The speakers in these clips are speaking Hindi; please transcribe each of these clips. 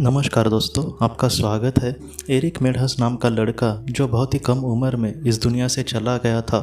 नमस्कार दोस्तों, आपका स्वागत है। एरिक मेडहस नाम का लड़का जो बहुत ही कम उम्र में इस दुनिया से चला गया था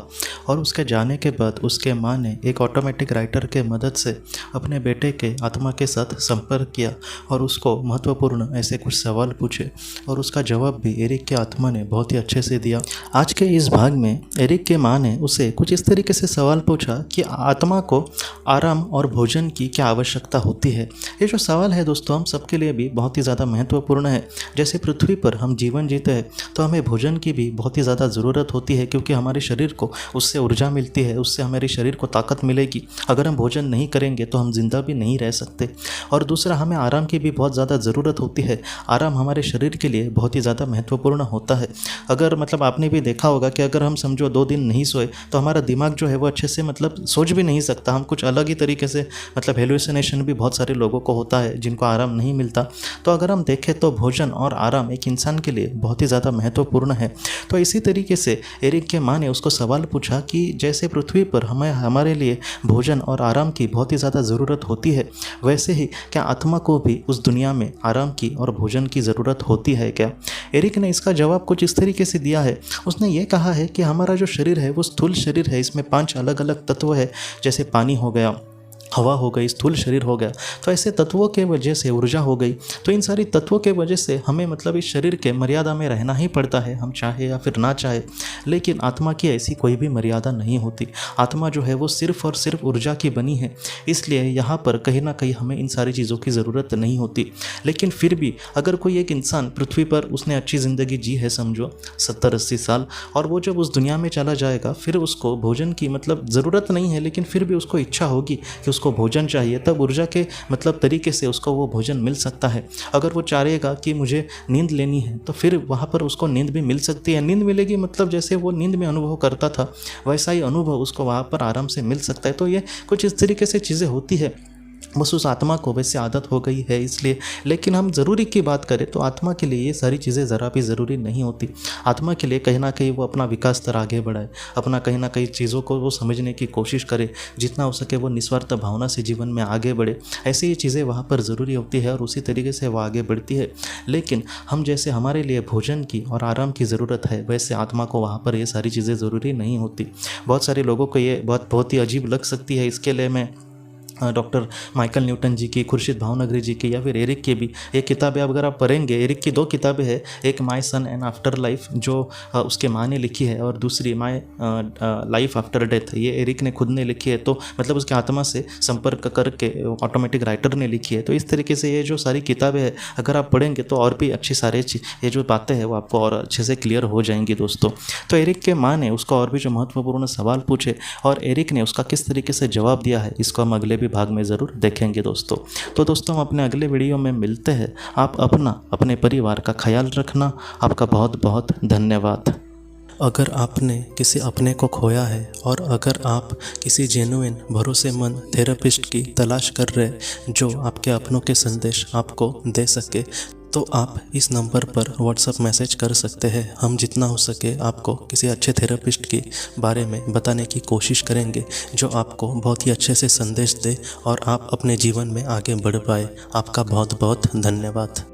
और उसके जाने के बाद उसके माँ ने एक ऑटोमेटिक राइटर के मदद से अपने बेटे के आत्मा के साथ संपर्क किया और उसको महत्वपूर्ण ऐसे कुछ सवाल पूछे और उसका जवाब भी एरिक के आत्मा ने बहुत ही अच्छे से दिया। आज के इस भाग में एरिक के माँ ने उसे कुछ इस तरीके से सवाल पूछा कि आत्मा को आराम और भोजन की क्या आवश्यकता होती है। ये जो सवाल है दोस्तों, हम सबके लिए भी बहुत ही ज़्यादा महत्वपूर्ण है। जैसे पृथ्वी पर हम जीवन जीते हैं तो हमें भोजन की भी बहुत ही ज़्यादा ज़रूरत होती है, क्योंकि हमारे शरीर को उससे ऊर्जा मिलती है, उससे हमारे शरीर को ताकत मिलेगी। अगर हम भोजन नहीं करेंगे तो हम जिंदा भी नहीं रह सकते। और दूसरा, हमें आराम की भी बहुत ज़्यादा ज़रूरत होती है। आराम हमारे शरीर के लिए बहुत ही ज़्यादा महत्वपूर्ण होता है। अगर आपने भी देखा होगा कि अगर हम समझो 2 दिन नहीं सोए तो हमारा दिमाग जो है वो अच्छे से सोच भी नहीं सकता। हम कुछ अलग ही तरीके से हेलुसिनेशन भी बहुत सारे लोगों को होता है जिनको आराम नहीं मिलता। तो अगर हम देखें तो भोजन और आराम एक इंसान के लिए बहुत ही ज़्यादा महत्वपूर्ण है। तो इसी तरीके से एरिक के माँ ने उसको सवाल पूछा कि जैसे पृथ्वी पर हमारे लिए भोजन और आराम की बहुत ही ज़्यादा ज़रूरत होती है, वैसे ही क्या आत्मा को भी उस दुनिया में आराम की और भोजन की ज़रूरत होती है क्या? एरिक ने इसका जवाब कुछ इस तरीके से दिया है। उसने ये कहा है कि हमारा जो शरीर है वो स्थूल शरीर है। इसमें 5 अलग अलग तत्व है, जैसे पानी हो गया, हवा हो गई, स्थूल शरीर हो गया। तो ऐसे तत्वों के वजह से ऊर्जा हो गई। तो इन सारी तत्वों के वजह से हमें इस शरीर के मर्यादा में रहना ही पड़ता है, हम चाहे या फिर ना चाहे। लेकिन आत्मा की ऐसी कोई भी मर्यादा नहीं होती। आत्मा जो है वो सिर्फ और सिर्फ ऊर्जा की बनी है, इसलिए यहाँ पर कहीं ना कहीं हमें इन सारी चीज़ों की ज़रूरत नहीं होती। लेकिन फिर भी अगर कोई एक इंसान पृथ्वी पर उसने अच्छी ज़िंदगी जी है, समझो 70-80 साल, और वो जब उस दुनिया में चला जाएगा फिर उसको भोजन की ज़रूरत नहीं है, लेकिन फिर भी उसको इच्छा होगी कि उसको भोजन चाहिए, तब ऊर्जा के तरीके से उसको वो भोजन मिल सकता है। अगर वो चाहेगा कि मुझे नींद लेनी है तो फिर वहाँ पर उसको नींद भी मिल सकती है। नींद मिलेगी जैसे वो नींद में अनुभव करता था वैसा ही अनुभव उसको वहाँ पर आराम से मिल सकता है। तो ये कुछ इस तरीके से चीज़ें होती है। बस उस आत्मा को वैसे आदत हो गई है इसलिए। लेकिन हम ज़रूरी की बात करें तो आत्मा के लिए ये सारी चीज़ें ज़रा भी ज़रूरी नहीं होती। आत्मा के लिए कहीं ना कहीं वो अपना विकास स्तर आगे बढ़ाए, अपना कहीं ना कहीं चीज़ों को वो समझने की कोशिश करे, जितना हो सके वो निस्वार्थ भावना से जीवन में आगे बढ़े। ऐसी ये चीज़ें वहाँ पर ज़रूरी होती है और उसी तरीके से वो आगे बढ़ती है। लेकिन हम जैसे हमारे लिए भोजन की और आराम की ज़रूरत है, वैसे आत्मा को वहाँ पर ये सारी चीज़ें ज़रूरी नहीं होती। बहुत सारे लोगों को ये बहुत ही अजीब लग सकती है। इसके लिए मैं डॉक्टर माइकल न्यूटन जी की, खुर्शीद भावनगरी जी की या फिर एरिक की भी एक किताबें अगर आप पढ़ेंगे, एरिक की 2 किताबें हैं, एक my son and after life जो उसके माँ ने लिखी है और दूसरी माय लाइफ आफ्टर डेथ, ये एरिक ने खुद ने लिखी है। तो उसके आत्मा से संपर्क करके ऑटोमेटिक राइटर ने लिखी है। तो इस तरीके से ये जो सारी किताबें हैं अगर आप पढ़ेंगे तो और भी अच्छी सारी ये जो बातें हैं वो आपको और अच्छे से क्लियर हो जाएंगी दोस्तों। तो एरिक के माँ ने उसको और भी जो महत्वपूर्ण सवाल पूछे और एरिक ने उसका किस तरीके से जवाब दिया है, इसको हम अगले भाग में ज़रूर देखेंगे दोस्तों। तो दोस्तों, हम अपने अगले वीडियो में मिलते हैं। आप अपने परिवार का ख्याल रखना। आपका बहुत बहुत धन्यवाद। अगर आपने किसी अपने को खोया है और अगर आप किसी जेन्युइन भरोसेमंद थेरेपिस्ट की तलाश कर रहे जो आपके अपनों के संदेश आपको दे सके, तो आप इस नंबर पर व्हाट्सएप मैसेज कर सकते हैं। हम जितना हो सके आपको किसी अच्छे थेरेपिस्ट के बारे में बताने की कोशिश करेंगे जो आपको बहुत ही अच्छे से संदेश दे और आप अपने जीवन में आगे बढ़ पाए। आपका बहुत बहुत धन्यवाद।